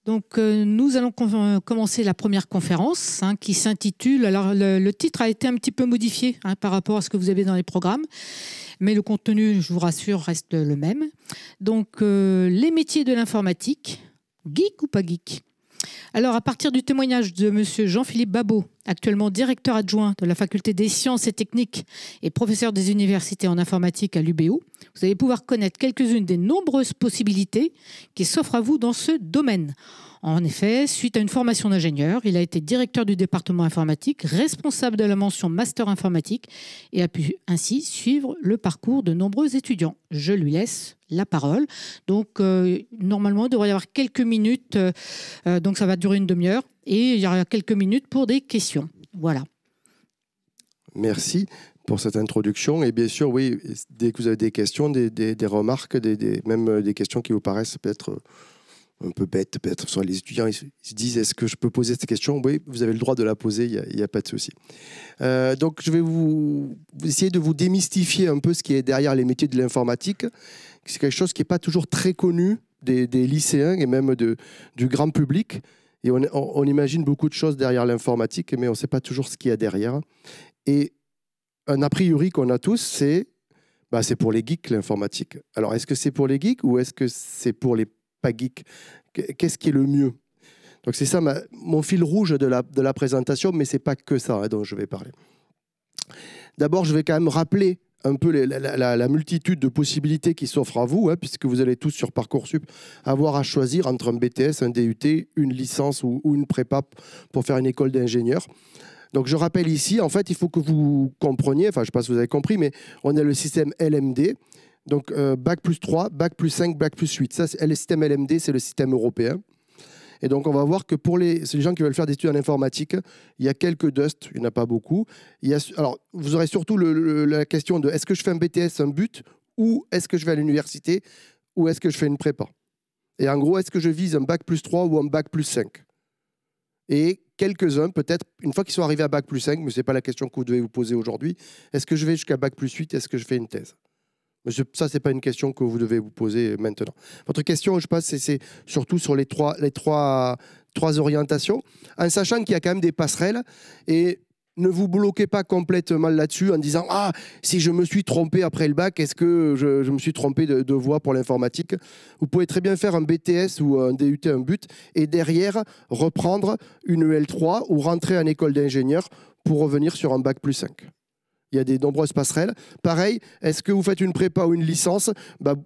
Donc, nous allons commencer la première conférence qui s'intitule, alors le titre a été un petit peu modifié par rapport à ce que vous avez dans les programmes, mais le contenu, je vous rassure, reste le même. Donc, les métiers de l'informatique, geek ou pas geek? Alors, à partir du témoignage de monsieur Jean-Philippe Babot, actuellement directeur adjoint de la faculté des sciences et techniques et professeur des universités en informatique à l'UBO, vous allez pouvoir connaître quelques-unes des nombreuses possibilités qui s'offrent à vous dans ce domaine. En effet, suite à une formation d'ingénieur, il a été directeur du département informatique, responsable de la mention Master informatique et a pu ainsi suivre le parcours de nombreux étudiants. Je lui laisse la parole. Donc, normalement, il devrait y avoir quelques minutes, donc ça va durer une demi-heure, et il y aura quelques minutes pour des questions. Voilà. Merci pour cette introduction. Et bien sûr, oui, dès que vous avez des questions, des remarques, même des questions qui vous paraissent peut-être un peu bêtes, peut-être sur les étudiants, ils se disent, est-ce que je peux poser cette question? Oui, vous avez le droit de la poser, il n'y a pas de souci. Donc, je vais essayer de vous démystifier un peu ce qui est derrière les métiers de l'informatique. C'est quelque chose qui n'est pas toujours très connu des lycéens et même du grand public. Et on imagine beaucoup de choses derrière l'informatique, mais on ne sait pas toujours ce qu'il y a derrière. Et un a priori qu'on a tous, c'est pour les geeks, l'informatique. Alors, est-ce que c'est pour les geeks ou est-ce que c'est pour les pas geeks? Qu'est-ce qui est le mieux? Donc, c'est ça mon fil rouge de la présentation, mais ce n'est pas que ça dont je vais parler. D'abord, je vais quand même rappeler un peu la multitude de possibilités qui s'offrent à vous, puisque vous allez tous sur Parcoursup avoir à choisir entre un BTS, un DUT, une licence ou une prépa pour faire une école d'ingénieur. Donc, je rappelle ici, en fait, il faut que vous compreniez, enfin, je ne sais pas si vous avez compris, mais on a le système LMD, donc Bac plus 3, Bac plus 5, Bac plus 8. Ça, le système LMD, c'est le système européen. Et donc, on va voir que pour les gens qui veulent faire des études en informatique, il y a quelques dusts, il n'y en a pas beaucoup. Alors, vous aurez surtout la question de est-ce que je fais un BTS, un but, ou est-ce que je vais à l'université, ou est-ce que je fais une prépa? Et en gros, est-ce que je vise un Bac plus 3 ou un Bac plus 5? Et quelques-uns, peut-être, une fois qu'ils sont arrivés à Bac plus 5, mais ce n'est pas la question que vous devez vous poser aujourd'hui, est-ce que je vais jusqu'à Bac plus 8, est-ce que je fais une thèse? Ça, ce n'est pas une question que vous devez vous poser maintenant. Votre question, je pense, c'est surtout sur les trois orientations, en sachant qu'il y a quand même des passerelles. Et ne vous bloquez pas complètement là-dessus en disant « Ah, si je me suis trompé après le bac, est-ce que je me suis trompé de voie pour l'informatique ?» Vous pouvez très bien faire un BTS ou un DUT, un but, et derrière, reprendre une EL3 ou rentrer en école d'ingénieur pour revenir sur un Bac plus 5. Il y a des nombreuses passerelles. Pareil, est-ce que vous faites une prépa ou une licence?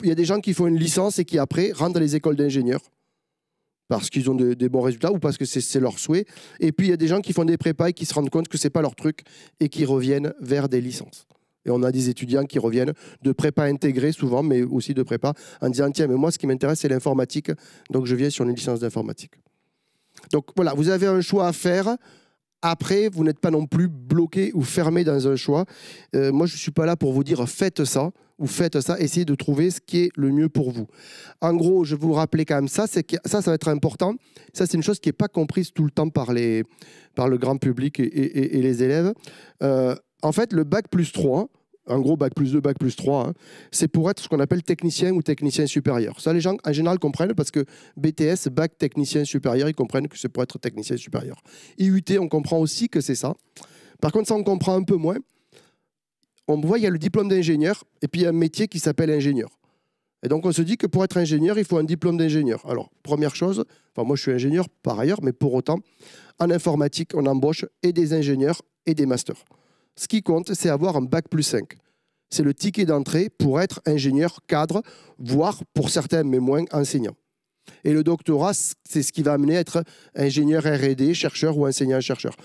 Il y a des gens qui font une licence et qui, après, rentrent dans les écoles d'ingénieurs parce qu'ils ont des bons résultats ou parce que c'est leur souhait. Et puis, il y a des gens qui font des prépas et qui se rendent compte que ce n'est pas leur truc et qui reviennent vers des licences. Et on a des étudiants qui reviennent de prépa intégrée souvent, mais aussi de prépa, en disant « Tiens, mais moi, ce qui m'intéresse, c'est l'informatique, donc je viens sur une licence d'informatique. » Donc, voilà, vous avez un choix à faire. Après, vous n'êtes pas non plus bloqué ou fermé dans un choix. Moi, je ne suis pas là pour vous dire « faites ça » ou « faites ça ». Essayez de trouver ce qui est le mieux pour vous. En gros, je vais vous rappeler quand même ça, c'est que ça va être important. Ça, c'est une chose qui n'est pas comprise tout le temps par le grand public et les élèves. En fait, le Bac plus 3, en gros, Bac plus 2, Bac plus 3, c'est pour être ce qu'on appelle technicien ou technicien supérieur. Ça, les gens, en général, comprennent parce que BTS, Bac technicien supérieur, ils comprennent que c'est pour être technicien supérieur. IUT, on comprend aussi que c'est ça. Par contre, ça, on comprend un peu moins. On voit, il y a le diplôme d'ingénieur et puis il y a un métier qui s'appelle ingénieur. Et donc, on se dit que pour être ingénieur, il faut un diplôme d'ingénieur. Alors, première chose, moi, je suis ingénieur par ailleurs, mais pour autant, en informatique, on embauche et des ingénieurs et des masters. Ce qui compte, c'est avoir un Bac plus 5. C'est le ticket d'entrée pour être ingénieur cadre, voire pour certains, mais moins, enseignant. Et le doctorat, c'est ce qui va amener à être ingénieur R&D, chercheur ou enseignant-chercheur.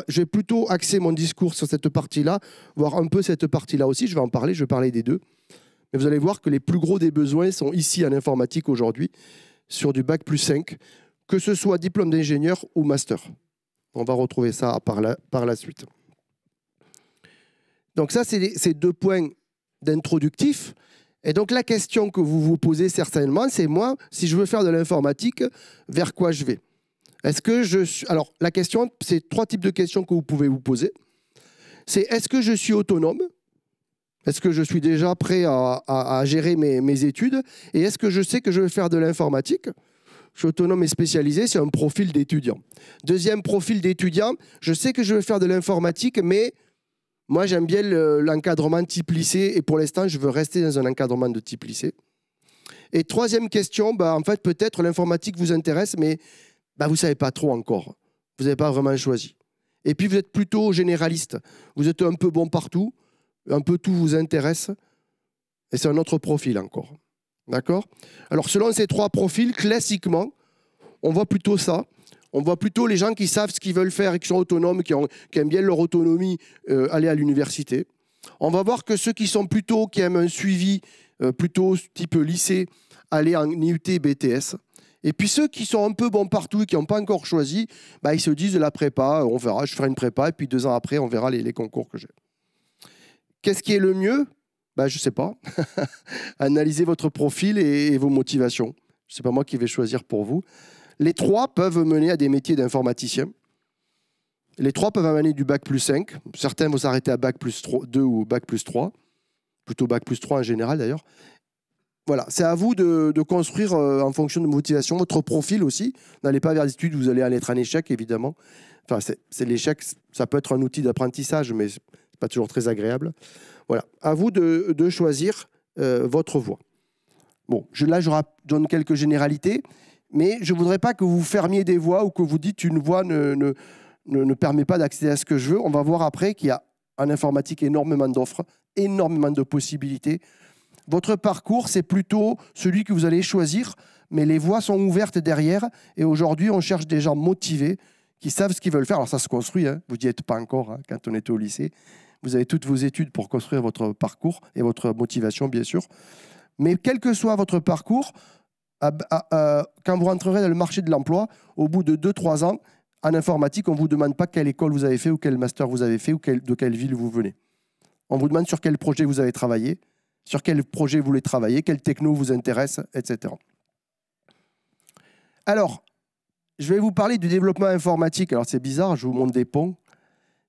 Je vais plutôt axer mon discours sur cette partie-là, voir un peu cette partie-là aussi. Je vais en parler, je vais parler des deux. Mais vous allez voir que les plus gros des besoins sont ici en informatique aujourd'hui, sur du Bac plus 5, que ce soit diplôme d'ingénieur ou master. On va retrouver ça par la suite. Donc ça, c'est ces deux points d'introductif. Et donc la question que vous vous posez certainement, c'est moi, si je veux faire de l'informatique, vers quoi je vais? Est-ce que je suis... Alors la question, c'est 3 types de questions que vous pouvez vous poser. C'est est-ce que je suis autonome? Est-ce que je suis déjà prêt à gérer mes études? Et est-ce que je sais que je veux faire de l'informatique? Je suis autonome et spécialisé, c'est un profil d'étudiant. Deuxième profil d'étudiant, je sais que je veux faire de l'informatique, mais moi, j'aime bien l'encadrement type lycée et pour l'instant, je veux rester dans un encadrement de type lycée. Et troisième question, en fait, peut-être l'informatique vous intéresse, mais vous ne savez pas trop encore. Vous n'avez pas vraiment choisi. Et puis, vous êtes plutôt généraliste. Vous êtes un peu bon partout, un peu tout vous intéresse. Et c'est un autre profil encore. D'accord? Alors, selon ces trois profils, classiquement, on voit plutôt ça. On voit plutôt les gens qui savent ce qu'ils veulent faire et qui sont autonomes, qui aiment bien leur autonomie, aller à l'université. On va voir que ceux qui aiment un suivi plutôt type lycée, aller en IUT, BTS. Et puis ceux qui sont un peu bons partout et qui n'ont pas encore choisi, ils se disent la prépa, on verra, je ferai une prépa et puis 2 ans après, on verra les concours que j'ai. Qu'est-ce qui est le mieux? Je ne sais pas. Analysez votre profil et vos motivations. Ce n'est pas moi qui vais choisir pour vous. Les trois peuvent mener à des métiers d'informaticien. Les trois peuvent amener du bac+5. Certains vont s'arrêter à bac+2 ou bac+3. Plutôt bac+3 en général d'ailleurs. Voilà, c'est à vous de construire en fonction de motivation votre profil aussi. N'allez pas vers les études, vous allez être un échec évidemment. Enfin, c'est l'échec, ça peut être un outil d'apprentissage, mais ce n'est pas toujours très agréable. Voilà, à vous de choisir votre voie. Bon, là, je donne quelques généralités, mais je ne voudrais pas que vous fermiez des voies ou que vous dites une voie ne permet pas d'accéder à ce que je veux. On va voir après qu'il y a en informatique énormément d'offres, énormément de possibilités. Votre parcours, c'est plutôt celui que vous allez choisir, mais les voies sont ouvertes derrière. Et aujourd'hui, on cherche des gens motivés qui savent ce qu'ils veulent faire. Alors ça se construit, hein. Vous n'y êtes pas encore quand on était au lycée. Vous avez toutes vos études pour construire votre parcours et votre motivation, bien sûr. Mais quel que soit votre parcours, quand vous rentrerez dans le marché de l'emploi, au bout de 2-3 ans, en informatique, on ne vous demande pas quelle école vous avez fait ou quel master vous avez fait ou de quelle ville vous venez. On vous demande sur quel projet vous avez travaillé, sur quel projet vous voulez travailler, quel techno vous intéresse, etc. Alors, je vais vous parler du développement informatique. Alors, c'est bizarre, je vous montre des ponts.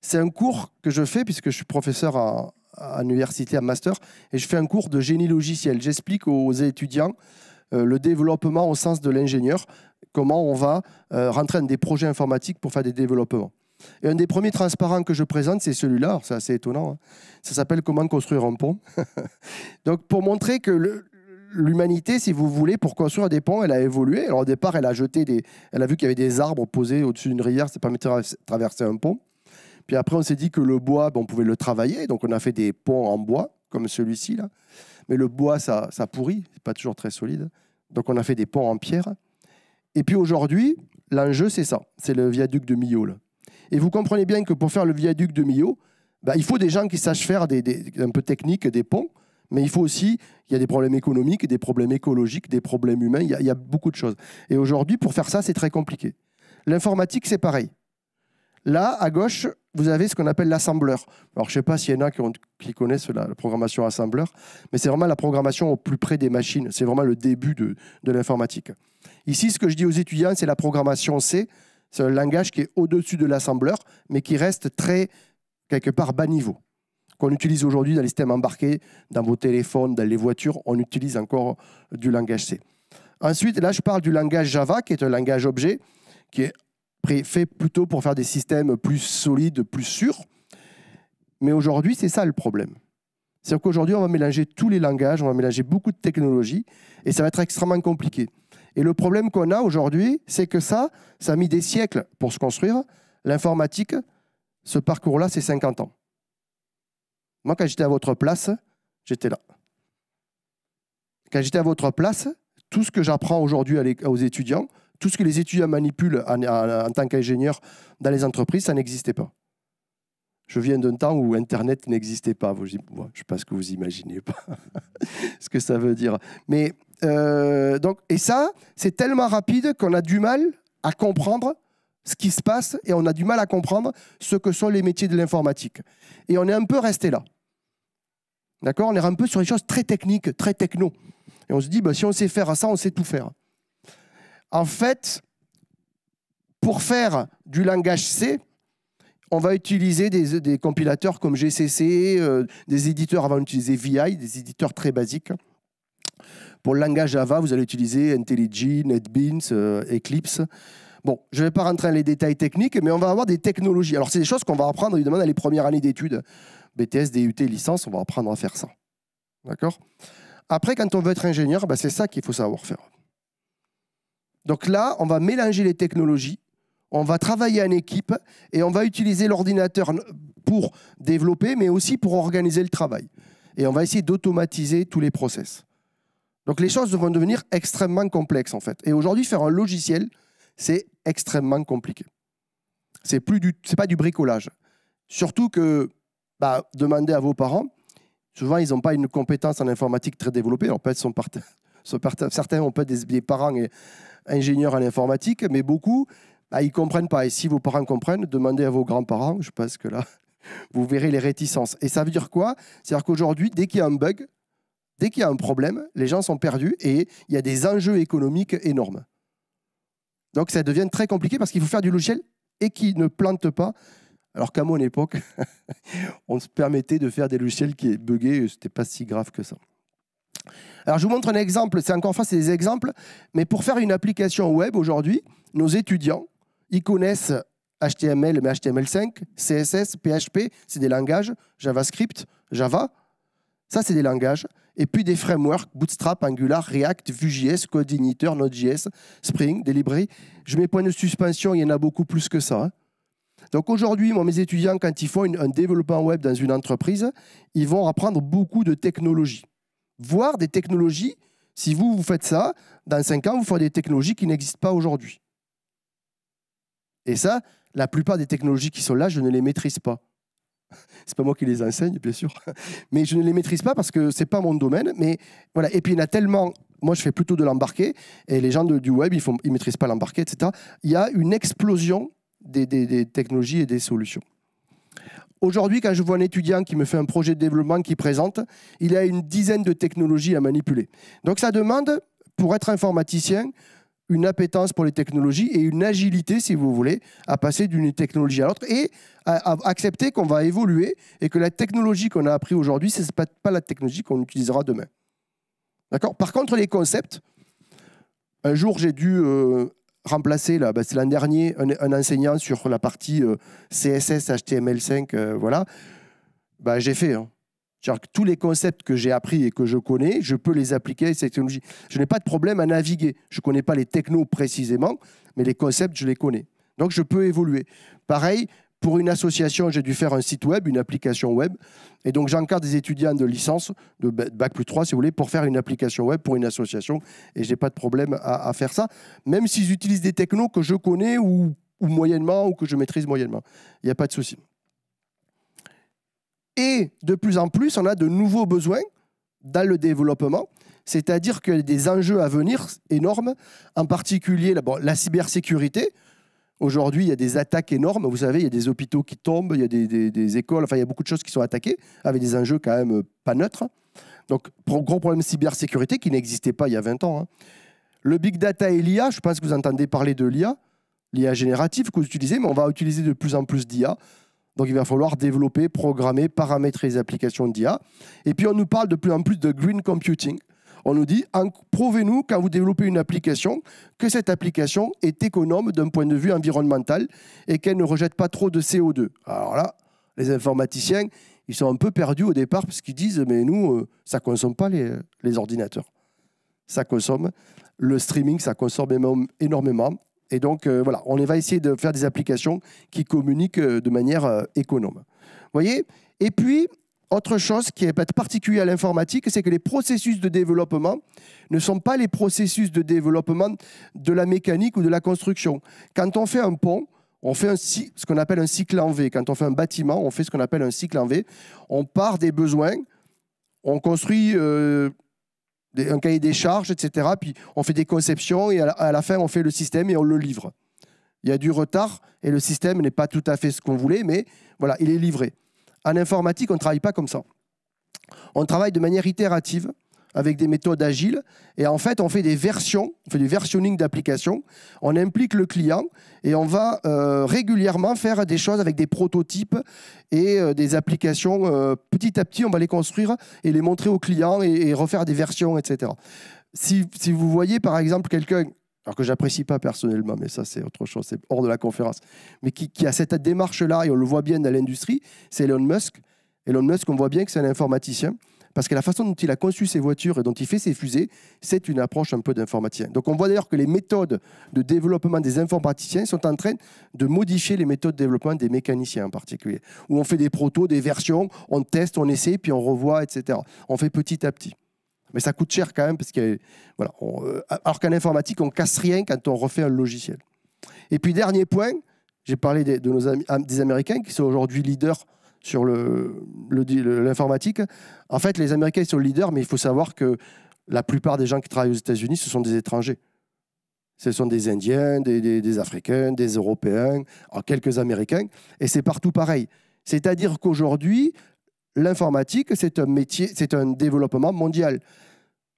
C'est un cours que je fais puisque je suis professeur à l'université, à master, et je fais un cours de génie logiciel. J'explique aux étudiants le développement au sens de l'ingénieur, comment on va rentrer dans des projets informatiques pour faire des développements. Et un des premiers transparents que je présente, c'est celui-là. C'est assez étonnant. Hein. Ça s'appelle « Comment construire un pont ». Donc, pour montrer que l'humanité, si vous voulez, pour construire des ponts, elle a évolué. Alors, au départ, elle a vu qu'il y avait des arbres posés au-dessus d'une rivière, ça permettait de traverser un pont. Puis après, on s'est dit que le bois, on pouvait le travailler. Donc, on a fait des ponts en bois, comme celui-ci, là. Mais le bois, ça pourrit. C'est pas toujours très solide. Donc, on a fait des ponts en pierre. Et puis, aujourd'hui, l'enjeu, c'est ça. C'est le viaduc de Millau, là. Et vous comprenez bien que pour faire le viaduc de Millau, il faut des gens qui sachent faire un peu technique des ponts, mais il faut aussi, il y a des problèmes économiques, des problèmes écologiques, des problèmes humains, il y a beaucoup de choses. Et aujourd'hui, pour faire ça, c'est très compliqué. L'informatique, c'est pareil. Là, à gauche, vous avez ce qu'on appelle l'assembleur. Alors, je ne sais pas s'il y en a qui connaissent la programmation assembleur, mais c'est vraiment la programmation au plus près des machines. C'est vraiment le début de l'informatique. Ici, ce que je dis aux étudiants, c'est la programmation C. C'est un langage qui est au-dessus de l'assembleur, mais qui reste très, quelque part, bas niveau. Qu'on utilise aujourd'hui dans les systèmes embarqués, dans vos téléphones, dans les voitures, on utilise encore du langage C. Ensuite, là, je parle du langage Java, qui est un langage objet, qui est fait plutôt pour faire des systèmes plus solides, plus sûrs. Mais aujourd'hui, c'est ça le problème. C'est-à-dire qu'aujourd'hui, on va mélanger tous les langages, on va mélanger beaucoup de technologies, et ça va être extrêmement compliqué. Et le problème qu'on a aujourd'hui, c'est que ça a mis des siècles pour se construire. L'informatique, ce parcours-là, c'est 50 ans. Moi, quand j'étais à votre place, j'étais là. Quand j'étais à votre place, tout ce que j'apprends aujourd'hui aux étudiants, tout ce que les étudiants manipulent en tant qu'ingénieurs dans les entreprises, ça n'existait pas. Je viens d'un temps où Internet n'existait pas. Je ne sais pas ce que vous imaginez pas, ce que ça veut dire. Mais et ça, c'est tellement rapide qu'on a du mal à comprendre ce qui se passe et on a du mal à comprendre ce que sont les métiers de l'informatique. Et on est un peu resté là. D'accord ? On est un peu sur les choses très techniques, très techno. Et on se dit, si on sait faire ça, on sait tout faire. En fait, pour faire du langage C, on va utiliser des compilateurs comme GCC, des éditeurs, avant d'utiliser VI, des éditeurs très basiques. Pour le langage Java, vous allez utiliser IntelliJ, NetBeans, Eclipse. Bon, je ne vais pas rentrer dans les détails techniques, mais on va avoir des technologies. Alors, c'est des choses qu'on va apprendre, évidemment, dans les premières années d'études. BTS, DUT, licence, on va apprendre à faire ça. D'accord? Après, quand on veut être ingénieur, ben, c'est ça qu'il faut savoir faire. Donc là, on va mélanger les technologies, on va travailler en équipe et on va utiliser l'ordinateur pour développer, mais aussi pour organiser le travail. Et on va essayer d'automatiser tous les process. Donc les choses vont devenir extrêmement complexes, en fait. Et aujourd'hui, faire un logiciel, c'est extrêmement compliqué. C'est pas du bricolage. Surtout que, demandez à vos parents, souvent, ils n'ont pas une compétence en informatique très développée. Alors, peut-être certains ont peut-être des parents et ingénieurs en informatique, mais beaucoup, ils ne comprennent pas. Et si vos parents comprennent, demandez à vos grands-parents. Je pense que là, vous verrez les réticences. Et ça veut dire quoi? C'est-à-dire qu'aujourd'hui, dès qu'il y a un bug, dès qu'il y a un problème, les gens sont perdus et il y a des enjeux économiques énormes. Donc, ça devient très compliqué parce qu'il faut faire du logiciel et qui ne plante pas. Alors qu'à mon époque, on se permettait de faire des logiciels qui buguaient, ce n'était pas si grave que ça. Alors, je vous montre un exemple. C'est encore une fois, c'est des exemples. Mais pour faire une application web aujourd'hui, nos étudiants, ils connaissent HTML, mais HTML5, CSS, PHP, c'est des langages, JavaScript, Java, ça, c'est des langages. Et puis des frameworks, Bootstrap, Angular, React, Vue.js, CodeIgniter, Node.js, Spring, des librairies. Je mets point de suspension, il y en a beaucoup plus que ça. Donc aujourd'hui, mes étudiants, quand ils font un développement web dans une entreprise, ils vont apprendre beaucoup de technologies. Voire des technologies, si vous faites ça, dans 5 ans, vous ferez des technologies qui n'existent pas aujourd'hui. Et ça, la plupart des technologies qui sont là, je ne les maîtrise pas. C'est pas moi qui les enseigne, bien sûr, mais je ne les maîtrise pas parce que c'est pas mon domaine. Mais voilà. Et puis il y en a tellement. Moi, je fais plutôt de l'embarqué, et les gens du web, ils maîtrisent pas l'embarqué, etc. Il y a une explosion des technologies et des solutions. Aujourd'hui, quand je vois un étudiant qui me fait un projet de développement qui présente, il a une dizaine de technologies à manipuler. Donc ça demande, pour être informaticien, une appétence pour les technologies et une agilité, si vous voulez, à passer d'une technologie à l'autre et à accepter qu'on va évoluer et que la technologie qu'on a appris aujourd'hui, ce n'est pas la technologie qu'on utilisera demain. D'accord ? Par contre, les concepts, un jour, j'ai dû remplacer, c'est l'an dernier, un enseignant sur la partie CSS, HTML5, voilà. J'ai fait. Genre, tous les concepts que j'ai appris et que je connais, je peux les appliquer à ces technologies. Je n'ai pas de problème à naviguer. Je ne connais pas les technos précisément, mais les concepts, je les connais. Donc, je peux évoluer. Pareil, pour une association, j'ai dû faire un site web, une application web. Et donc, j'encadre des étudiants de licence, de Bac+3, si vous voulez, pour faire une application web pour une association. Et je n'ai pas de problème à faire ça, même s'ils utilisent des technos que je connais ou moyennement, ou que je maîtrise moyennement. Il n'y a pas de souci. Et de plus en plus, on a de nouveaux besoins dans le développement, c'est-à-dire qu'il y a des enjeux à venir énormes, en particulier la cybersécurité. Aujourd'hui, il y a des attaques énormes. Vous savez, il y a des hôpitaux qui tombent, il y a des écoles, enfin, il y a beaucoup de choses qui sont attaquées, avec des enjeux quand même pas neutres. Donc, gros problème de cybersécurité qui n'existait pas il y a 20 ans. Le big data et l'IA, je pense que vous entendez parler de l'IA générative que vous utilisez, mais on va utiliser de plus en plus d'IA. Donc, il va falloir développer, programmer, paramétrer les applications d'IA. Et puis, on nous parle de plus en plus de green computing. On nous dit, prouvez-nous, quand vous développez une application, que cette application est économe d'un point de vue environnemental et qu'elle ne rejette pas trop de CO2. Alors là, les informaticiens, ils sont un peu perdus au départ parce qu'ils disent, mais nous, ça ne consomme pas les ordinateurs. Ça consomme. Le streaming, ça consomme énormément. Et donc, voilà, on va essayer de faire des applications qui communiquent de manière économe. Vous voyez ? Et puis, autre chose qui est peut-être particulier à l'informatique, c'est que les processus de développement ne sont pas les processus de développement de la mécanique ou de la construction. Quand on fait un pont, on fait ce qu'on appelle un cycle en V. Quand on fait un bâtiment, on fait ce qu'on appelle un cycle en V. On part des besoins, on construit un cahier des charges, etc. Puis on fait des conceptions et à la fin, on fait le système et on le livre. Il y a du retard et le système n'est pas tout à fait ce qu'on voulait, mais voilà, il est livré. En informatique, on ne travaille pas comme ça. On travaille de manière itérative, avec des méthodes agiles. Et en fait, on fait des versions, on fait du versionning d'applications. On implique le client et on va régulièrement faire des choses avec des prototypes et des applications. Petit à petit, on va les construire et les montrer aux clients et refaire des versions, etc. si vous voyez par exemple quelqu'un, alors que j'apprécie pas personnellement, mais ça c'est autre chose, c'est hors de la conférence, mais qui a cette démarche-là, et on le voit bien dans l'industrie, c'est Elon Musk. Elon Musk, on voit bien que c'est un informaticien, parce que la façon dont il a conçu ses voitures et dont il fait ses fusées, c'est une approche un peu d'informaticien. Donc on voit d'ailleurs que les méthodes de développement des informaticiens sont en train de modifier les méthodes de développement des mécaniciens en particulier, où on fait des protos, des versions, on teste, on essaie, puis on revoit, etc. On fait petit à petit. Mais ça coûte cher quand même, parce que, voilà, alors qu'en informatique, on ne casse rien quand on refait un logiciel. Et puis, dernier point, j'ai parlé de nos amis, des Américains qui sont aujourd'hui leaders sur l'informatique. En fait, les Américains sont leaders, mais il faut savoir que la plupart des gens qui travaillent aux États-Unis, ce sont des étrangers. Ce sont des Indiens, des Africains, des Européens, quelques Américains, et c'est partout pareil. C'est-à-dire qu'aujourd'hui, l'informatique, c'est un métier, c'est un développement mondial.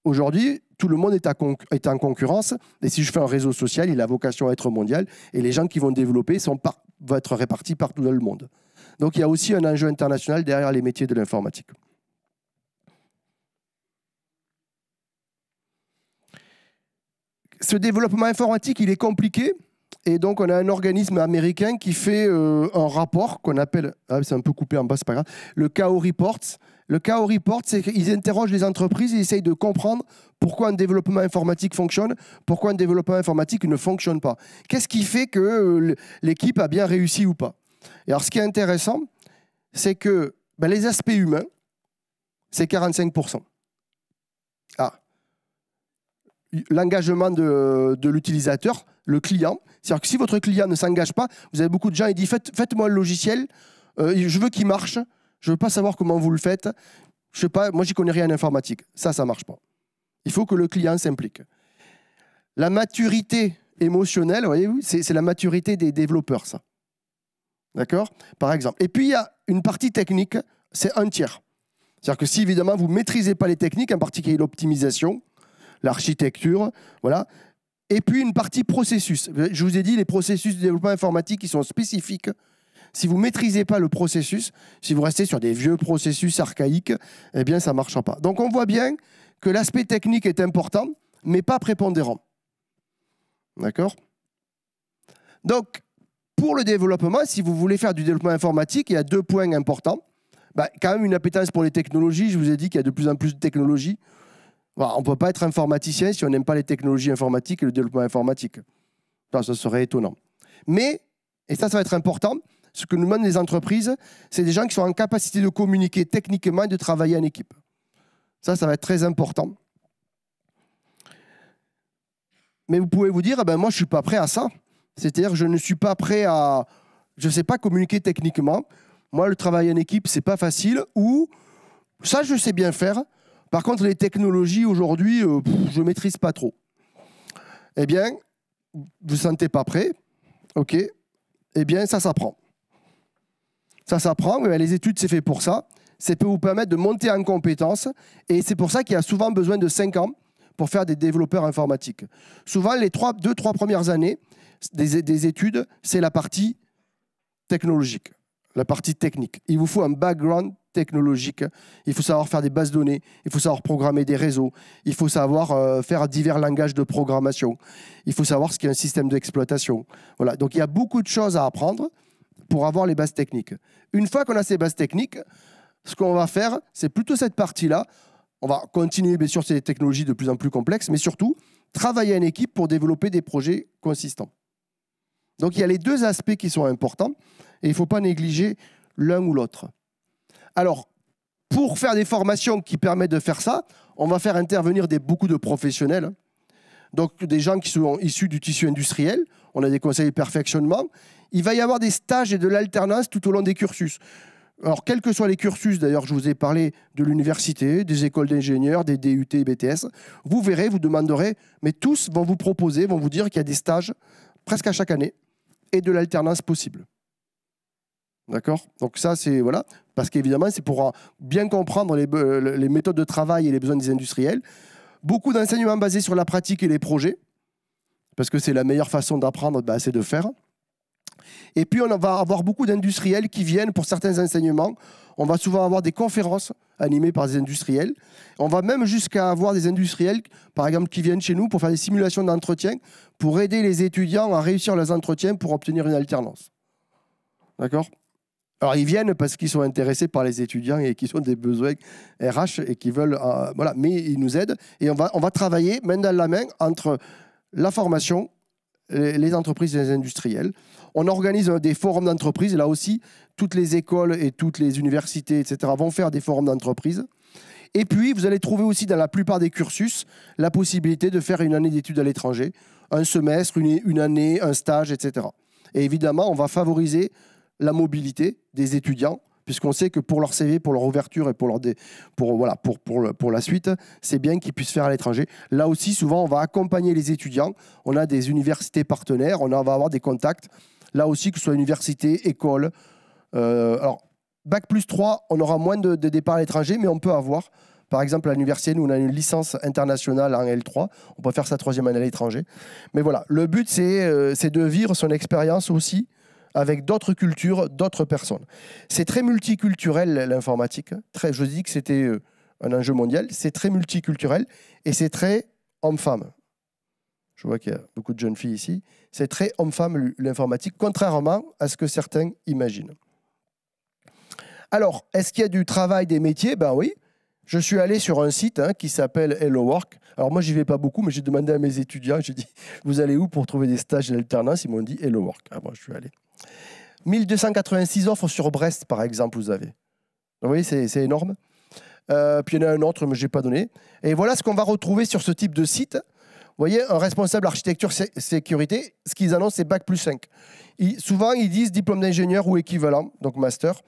Aujourd'hui, tout le monde est en concurrence. Et si je fais un réseau social, il a vocation à être mondial. Et les gens qui vont développer vont être répartis partout dans le monde. Donc il y a aussi un enjeu international derrière les métiers de l'informatique. Ce développement informatique, il est compliqué. Et donc, on a un organisme américain qui fait un rapport qu'on appelle, c'est un peu coupé en bas, c'est pas grave, le KO Report. Le KO Report, c'est qu'ils interrogent les entreprises et essayent de comprendre pourquoi un développement informatique fonctionne, pourquoi un développement informatique ne fonctionne pas. Qu'est-ce qui fait que l'équipe a bien réussi ou pas? Et alors, ce qui est intéressant, c'est que les aspects humains, c'est 45%. L'engagement de l'utilisateur, le client. C'est-à-dire que si votre client ne s'engage pas, vous avez beaucoup de gens qui disent faites-moi le logiciel, je veux qu'il marche, je ne veux pas savoir comment vous le faites, je sais pas, moi j'y connais rien en informatique. Ça ne marche pas. Il faut que le client s'implique. La maturité émotionnelle, voyez-vous, c'est la maturité des développeurs, ça. D'accord? Par exemple. Et puis il y a une partie technique, c'est un tiers. C'est-à-dire que si évidemment vous ne maîtrisez pas les techniques, en particulier l'optimisation, l'architecture, voilà. Et puis une partie processus. Je vous ai dit, les processus de développement informatique qui sont spécifiques. Si vous ne maîtrisez pas le processus, si vous restez sur des vieux processus archaïques, eh bien, ça ne marchera pas. Donc, on voit bien que l'aspect technique est important, mais pas prépondérant. D'accord? Donc, pour le développement, si vous voulez faire du développement informatique, il y a 2 points importants. Quand même une appétence pour les technologies. Je vous ai dit qu'il y a de plus en plus de technologies. On ne peut pas être informaticien si on n'aime pas les technologies informatiques et le développement informatique. Ça serait étonnant. Mais, et ça va être important, ce que nous demandent les entreprises, c'est des gens qui sont en capacité de communiquer techniquement et de travailler en équipe. Ça va être très important. Mais vous pouvez vous dire, moi, je ne suis pas prêt à ça. C'est-à-dire, je ne suis pas prêt à... Je ne sais pas communiquer techniquement. Moi, le travail en équipe, ce n'est pas facile. Ou, ça, je sais bien faire. Par contre, les technologies, aujourd'hui, je ne maîtrise pas trop. Eh bien, vous ne vous sentez pas prêt. OK. Eh bien, ça s'apprend. Ça s'apprend. Les études, c'est fait pour ça. Ça peut vous permettre de monter en compétences. Et c'est pour ça qu'il y a souvent besoin de 5 ans pour faire des développeurs informatiques. Souvent, les 2-3 premières années des études, c'est la partie technologique, la partie technique. Il vous faut un background technologique. Il faut savoir faire des bases de données. Il faut savoir programmer des réseaux. Il faut savoir faire divers langages de programmation. Il faut savoir ce qu'est un système d'exploitation. Voilà. Donc, il y a beaucoup de choses à apprendre pour avoir les bases techniques. Une fois qu'on a ces bases techniques, ce qu'on va faire, c'est plutôt cette partie-là. On va continuer, bien sûr, ces technologies de plus en plus complexes, mais surtout, travailler en équipe pour développer des projets consistants. Donc, il y a les 2 aspects qui sont importants et il ne faut pas négliger l'un ou l'autre. Alors, pour faire des formations qui permettent de faire ça, on va faire intervenir beaucoup de professionnels. Donc, des gens qui sont issus du tissu industriel. On a des conseils de perfectionnement. Il va y avoir des stages et de l'alternance tout au long des cursus. Alors, quels que soient les cursus, d'ailleurs, je vous ai parlé de l'université, des écoles d'ingénieurs, des DUT, BTS, vous verrez, vous demanderez, mais tous vont vous proposer, vont vous dire qu'il y a des stages presque à chaque année et de l'alternance possible. D'accord? Donc ça, c'est... Voilà. Parce qu'évidemment, c'est pour bien comprendre les méthodes de travail et les besoins des industriels. Beaucoup d'enseignements basés sur la pratique et les projets, parce que c'est la meilleure façon d'apprendre, c'est de faire. Et puis, on va avoir beaucoup d'industriels qui viennent pour certains enseignements. On va souvent avoir des conférences animées par des industriels. On va même jusqu'à avoir des industriels, par exemple, qui viennent chez nous pour faire des simulations d'entretien, pour aider les étudiants à réussir leurs entretiens pour obtenir une alternance. D'accord ? Alors, ils viennent parce qu'ils sont intéressés par les étudiants et qu'ils ont des besoins RH et qui veulent... voilà, mais ils nous aident. Et on va travailler main dans la main entre la formation, les entreprises et les industriels. On organise des forums d'entreprise. Là aussi, toutes les écoles et toutes les universités, etc., vont faire des forums d'entreprise. Et puis, vous allez trouver aussi dans la plupart des cursus la possibilité de faire une année d'études à l'étranger, un semestre, une année, un stage, etc. Et évidemment, on va favoriser la mobilité des étudiants, puisqu'on sait que pour leur CV, pour leur ouverture et pour la suite, c'est bien qu'ils puissent faire à l'étranger. Là aussi, souvent, on va accompagner les étudiants. On a des universités partenaires, on va avoir des contacts. Là aussi, que ce soit université, école. Alors, Bac plus 3, on aura moins de départs à l'étranger, mais on peut avoir. Par exemple, à l'université, nous, on a une licence internationale en L3. On peut faire sa 3e année à l'étranger. Mais voilà, le but, c'est de vivre son expérience aussi avec d'autres cultures, d'autres personnes. C'est très multiculturel, l'informatique. Je dis que c'était un enjeu mondial. C'est très multiculturel et c'est très homme-femme. Je vois qu'il y a beaucoup de jeunes filles ici. C'est très homme-femme, l'informatique, contrairement à ce que certains imaginent. Alors, est-ce qu'il y a du travail des métiers? Ben oui. Je suis allé sur un site qui s'appelle Hello Work. Alors moi, j'y vais pas beaucoup, mais j'ai demandé à mes étudiants, j'ai dit, vous allez où pour trouver des stages d'alternance? Ils m'ont dit Hello Work. Ah, moi, je suis allé. 1286 offres sur Brest, par exemple, vous avez. Vous voyez, c'est énorme. Puis il y en a un autre, mais je n'ai pas donné. Et voilà ce qu'on va retrouver sur ce type de site. Vous voyez, un responsable architecture sécurité, ce qu'ils annoncent, c'est Bac plus 5. Souvent, ils disent diplôme d'ingénieur ou équivalent, donc master.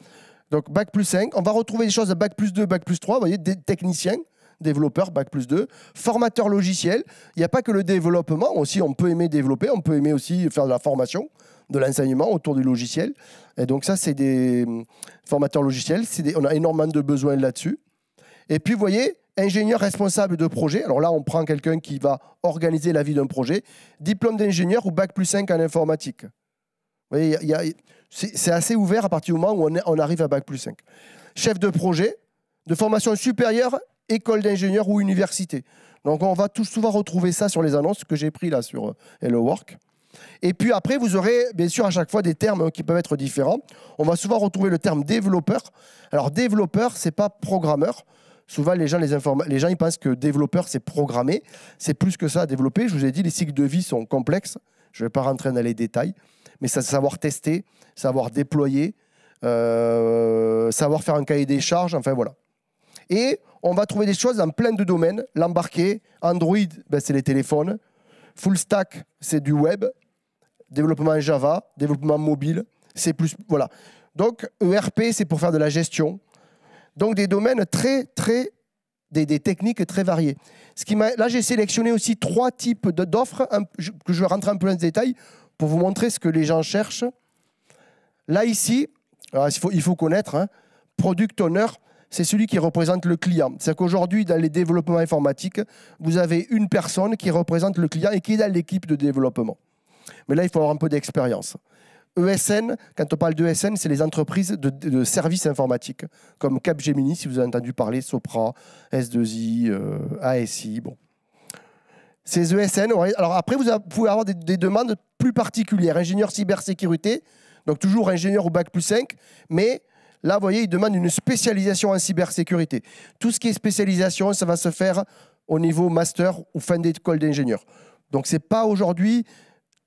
Donc, Bac plus 5. On va retrouver des choses de Bac plus 2, Bac plus 3. Vous voyez, des techniciens, développeurs, Bac plus 2. Formateur logiciel. Il n'y a pas que le développement. Aussi, on peut aimer développer. On peut aimer aussi faire de la formation, de l'enseignement autour du logiciel. Et donc, ça, c'est des formateurs logiciels. On a énormément de besoins là-dessus. Et puis, vous voyez, ingénieur responsable de projet. Alors là, on prend quelqu'un qui va organiser la vie d'un projet. Diplôme d'ingénieur ou Bac plus 5 en informatique. Vous voyez, c'est assez ouvert à partir du moment où on arrive à Bac plus 5. Chef de projet, de formation supérieure, école d'ingénieur ou université. Donc, on va tout souvent retrouver ça sur les annonces que j'ai pris là sur Hello Work. Et puis après, vous aurez bien sûr à chaque fois des termes qui peuvent être différents. On va souvent retrouver le terme développeur. Alors, développeur, ce n'est pas programmeur. Souvent, les gens ils pensent que développeur, c'est programmer. C'est plus que ça, développer. Je vous ai dit, les cycles de vie sont complexes. Je ne vais pas rentrer dans les détails. Mais c'est savoir tester, savoir déployer, savoir faire un cahier des charges, enfin voilà. Et on va trouver des choses dans plein de domaines. L'embarqué, Android, c'est les téléphones. Full stack, c'est du web. Développement Java, développement mobile, c'est plus... Voilà. Donc, ERP, c'est pour faire de la gestion. Donc, des domaines des techniques très variées. Là, j'ai sélectionné aussi 3 types d'offres que je vais rentrer un peu dans le détail pour vous montrer ce que les gens cherchent. Là, ici, alors, il faut connaître, Product Owner, c'est celui qui représente le client. C'est-à-dire qu'aujourd'hui, dans les développements informatiques, vous avez une personne qui représente le client et qui est dans l'équipe de développement. Mais là, il faut avoir un peu d'expérience. ESN, quand on parle d'ESN, c'est les entreprises de services informatiques, comme Capgemini, si vous avez entendu parler, Sopra, S2I, ASI. Bon. Ces ESN, alors après, vous pouvez avoir des demandes plus particulières. Ingénieur cybersécurité, donc toujours ingénieur au Bac plus 5, mais là, vous voyez, ils demandent une spécialisation en cybersécurité. Tout ce qui est spécialisation, ça va se faire au niveau master ou fin d'école d'ingénieur. Donc, ce n'est pas aujourd'hui...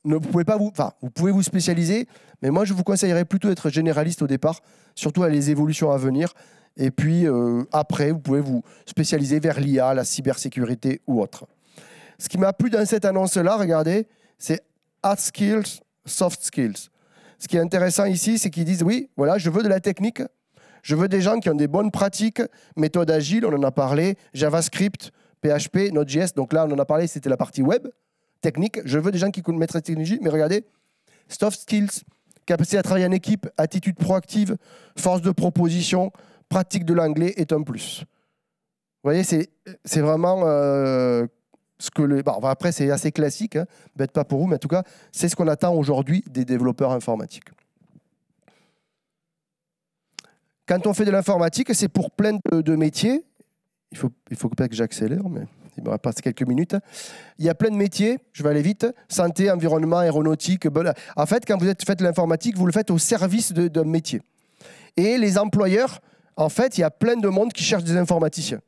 Vous pouvez vous spécialiser, mais moi, je vous conseillerais plutôt d'être généraliste au départ, surtout à les évolutions à venir. Et puis, après, vous pouvez vous spécialiser vers l'IA, la cybersécurité ou autre. Ce qui m'a plu dans cette annonce-là, regardez, c'est hard skills, soft skills. Ce qui est intéressant ici, c'est qu'ils disent, oui, voilà, je veux de la technique, je veux des gens qui ont des bonnes pratiques, méthode agile, on en a parlé, JavaScript, PHP, Node.js, donc là, on en a parlé, c'était la partie web. Technique, je veux des gens qui maîtrisent la technologie, mais regardez, soft skills, capacité à travailler en équipe, attitude proactive, force de proposition, pratique de l'anglais est un plus. Vous voyez, c'est vraiment ce que après, c'est assez classique, bête pas pour vous, mais en tout cas, c'est ce qu'on attend aujourd'hui des développeurs informatiques. Quand on fait de l'informatique, c'est pour plein de métiers. Il faut peut-être que j'accélère, mais il me reste quelques minutes. Il y a plein de métiers, je vais aller vite. Santé, environnement, aéronautique. En fait, quand vous faites de l'informatique, vous le faites au service d'un métier. Et les employeurs, en fait, il y a plein de monde qui cherche des informaticiens.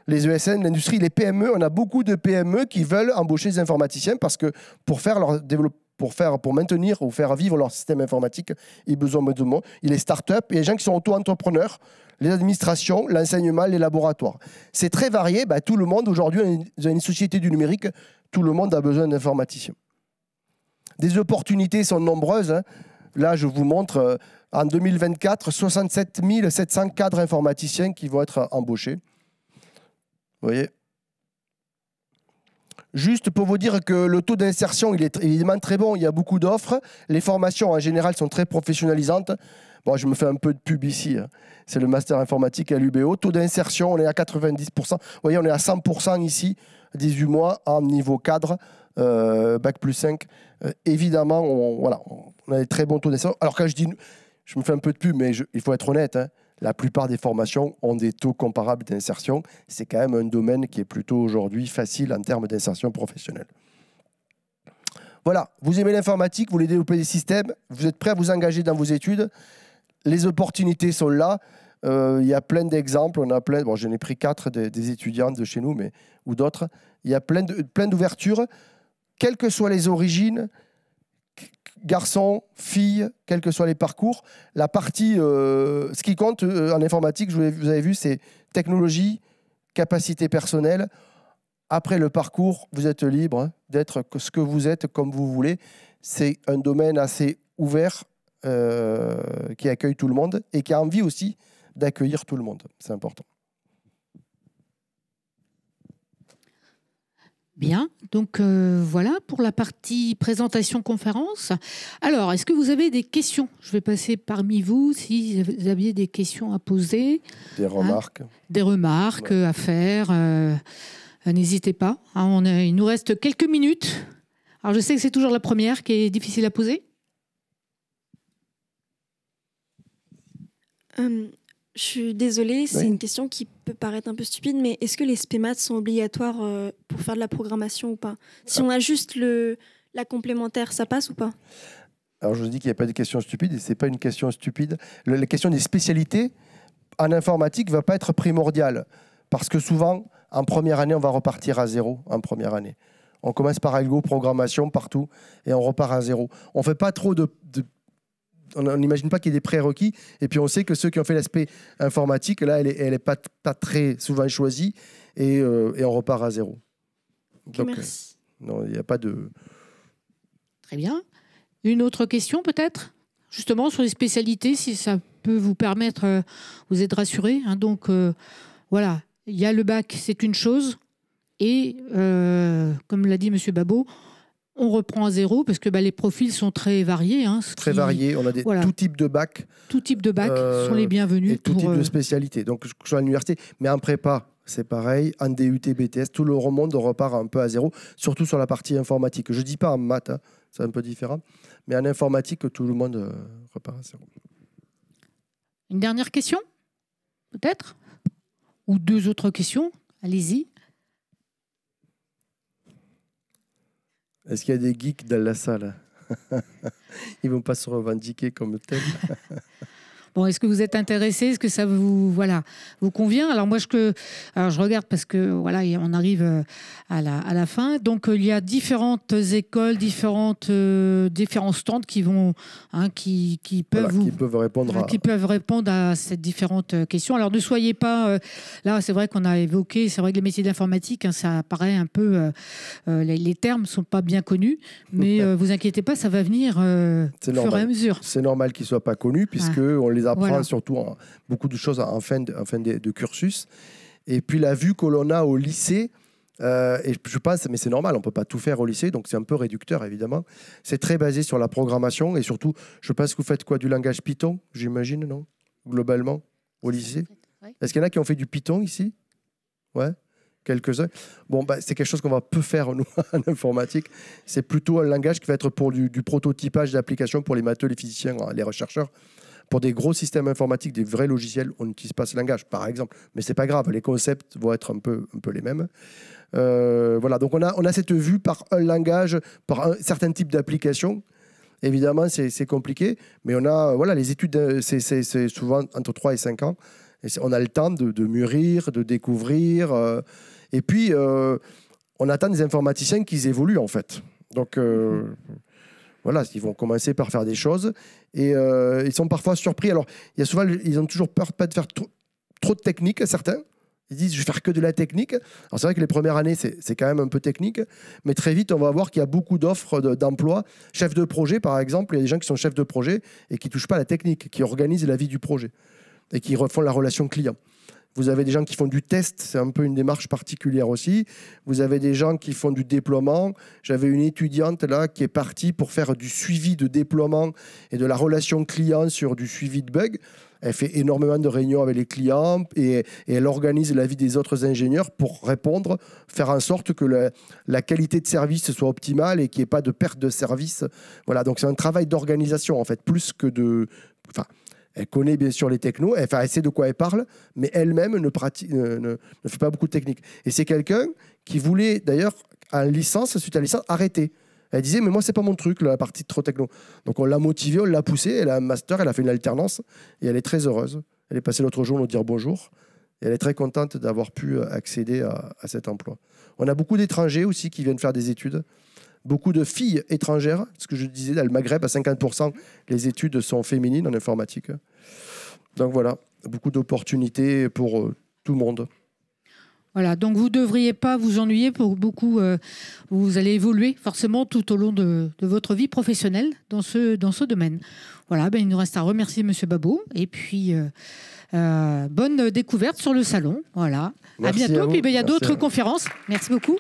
Les ESN, l'industrie, les PME, on a beaucoup de PME qui veulent embaucher des informaticiens parce que pour maintenir ou faire vivre leur système informatique, ils ont besoin de monde. Il y a les startups, il y a des gens qui sont auto-entrepreneurs, les administrations, l'enseignement, les laboratoires. C'est très varié. Tout le monde, aujourd'hui, dans une société du numérique, tout le monde a besoin d'informaticiens. Des opportunités sont nombreuses. Hein. Là, je vous montre, en 2024, 67 700 cadres informaticiens qui vont être embauchés. Vous voyez ? Juste pour vous dire que le taux d'insertion, il est évidemment très bon. Il y a beaucoup d'offres. Les formations, en général, sont très professionnalisantes. Bon, je me fais un peu de pub ici. Hein. C'est le master informatique à l'UBO. Taux d'insertion, on est à 90%. Vous voyez, on est à 100% ici, 18 mois en niveau cadre, Bac plus 5. Évidemment, on a des très bons taux d'insertion. Alors, quand je dis, je me fais un peu de pub, mais il faut être honnête, hein. La plupart des formations ont des taux comparables d'insertion. C'est quand même un domaine qui est plutôt aujourd'hui facile en termes d'insertion professionnelle. Voilà, vous aimez l'informatique, vous voulez développer des systèmes, vous êtes prêt à vous engager dans vos études. Les opportunités sont là. Il y a plein d'exemples. On a plein. Bon, j'en ai pris 4 des étudiants de chez nous, ou d'autres. Il y a plein d'ouvertures, quelles que soient les origines. Garçons, filles, quels que soient les parcours. La partie, ce qui compte en informatique, vous avez vu, c'est technologie, capacité personnelle. Après le parcours, vous êtes libre d'être ce que vous êtes, comme vous voulez. C'est un domaine assez ouvert qui accueille tout le monde et qui a envie aussi d'accueillir tout le monde. C'est important. Bien, donc voilà pour la partie présentation-conférence. Alors, est-ce que vous avez des questions? Je vais passer parmi vous si vous aviez des questions à poser. Des remarques. Des remarques à faire. N'hésitez pas. Il nous reste quelques minutes. Alors, je sais que c'est toujours la première qui est difficile à poser. Je suis désolée, c'est une question qui peut paraître un peu stupide, mais est-ce que les SPMAT sont obligatoires pour faire de la programmation ou pas? Si on a juste la complémentaire, ça passe ou pas? Alors je vous dis qu'il n'y a pas de question stupide, et ce n'est pas une question stupide. La question des spécialités en informatique ne va pas être primordiale, parce que souvent, en première année, on va repartir à zéro en première année. On commence par algo, programmation, partout, et on repart à zéro. On ne fait pas trop on n'imagine pas qu'il y ait des prérequis. Et puis, on sait que ceux qui ont fait l'aspect informatique, là, elle n'est pas très souvent choisie. Et on repart à zéro. Okay, donc, merci. Non, il n'y a pas de... Très bien. Une autre question, peut-être? Justement, sur les spécialités, si ça peut vous permettre, vous êtes rassurés. Hein, donc, voilà. Il y a le bac, c'est une chose. Et, comme l'a dit M. Babot, on reprend à zéro parce que les profils sont très variés. Hein, très variés. On a tout type de bac. Tout type de bac sont les bienvenus. Et tout type de spécialité. Donc, je suis à l'université. Mais en prépa, c'est pareil. En DUT, BTS, tout le monde repart un peu à zéro, surtout sur la partie informatique. Je ne dis pas en maths, hein, c'est un peu différent. Mais en informatique, tout le monde repart à zéro. Une dernière question, peut-être? Ou deux autres questions? Allez-y. Est-ce qu'il y a des geeks dans la salle? Ils ne vont pas se revendiquer comme tels. Bon, est-ce que vous êtes intéressé? Est-ce que ça vous convient? Alors moi, je regarde parce que on arrive à la fin. Donc il y a différentes écoles, différents stands qui vont, qui peuvent répondre à ces différentes questions. Alors ne soyez pas là. C'est vrai qu'on a évoqué. C'est vrai que les métiers d'informatique, ça paraît un peu. Les termes sont pas bien connus, mais vous inquiétez pas, ça va venir au fur et à mesure. C'est normal qu'ils soient pas connus puisque on les apprend surtout beaucoup de choses en fin de cursus. Et puis la vue que l'on a au lycée, et je pense, mais c'est normal, on ne peut pas tout faire au lycée, donc c'est un peu réducteur évidemment. C'est très basé sur la programmation et surtout, je pense que vous faites quoi, du langage Python, j'imagine, non? Globalement, au lycée. Est-ce qu'il y en a qui ont fait du Python ici? Ouais, quelques-uns. Bon, c'est quelque chose qu'on va peu faire, nous, en informatique. C'est plutôt un langage qui va être pour du prototypage d'applications pour les matheux, les physiciens, les chercheurs. Pour des gros systèmes informatiques, des vrais logiciels, on n'utilise pas ce langage, par exemple. Mais c'est pas grave, les concepts vont être un peu les mêmes. Voilà, donc on a cette vue par un langage, par un certain type d'application. Évidemment, c'est compliqué, mais on a, voilà, les études, c'est souvent entre 3 et 5 ans. Et on a le temps de mûrir, de découvrir. Et puis, on attend des informaticiens qu'ils évoluent, en fait. Donc, voilà, ils vont commencer par faire des choses. Et ils sont parfois surpris. Alors, il y a souvent, ils ont toujours peur pas de faire trop de technique, certains. Ils disent, je vais faire que de la technique. Alors, c'est vrai que les premières années, c'est quand même un peu technique. Mais très vite, on va voir qu'il y a beaucoup d'offres d'emploi. Chef de projet, par exemple, il y a des gens qui sont chefs de projet et qui ne touchent pas à la technique, qui organisent la vie du projet et qui refont la relation client. Vous avez des gens qui font du test, c'est un peu une démarche particulière aussi. Vous avez des gens qui font du déploiement. J'avais une étudiante là qui est partie pour faire du suivi de déploiement et de la relation client sur du suivi de bugs. Elle fait énormément de réunions avec les clients et elle organise la vie des autres ingénieurs pour répondre, faire en sorte que la qualité de service soit optimale et qu'il n'y ait pas de perte de service. Voilà, donc c'est un travail d'organisation en fait, plus que de... Enfin, elle connaît bien sûr les technos, elle sait de quoi elle parle, mais elle-même ne fait pas beaucoup de technique. Et c'est quelqu'un qui voulait d'ailleurs, en licence, suite à la licence, arrêter. Elle disait, mais moi, c'est pas mon truc, la partie trop techno. Donc on l'a motivée, on l'a poussée, elle a un master, elle a fait une alternance, et elle est très heureuse. Elle est passée l'autre jour nous dire bonjour, et elle est très contente d'avoir pu accéder à cet emploi. On a beaucoup d'étrangers aussi qui viennent faire des études. Beaucoup de filles étrangères, ce que je disais, dans le Maghreb, à 50%, les études sont féminines en informatique. Donc voilà, beaucoup d'opportunités pour tout le monde. Voilà, donc vous ne devriez pas vous ennuyer pour beaucoup. Vous allez évoluer forcément tout au long de votre vie professionnelle dans ce domaine. Voilà, il nous reste à remercier M. Babot et puis bonne découverte sur le salon. Voilà, merci à bientôt. Puis il y a d'autres conférences. Merci beaucoup.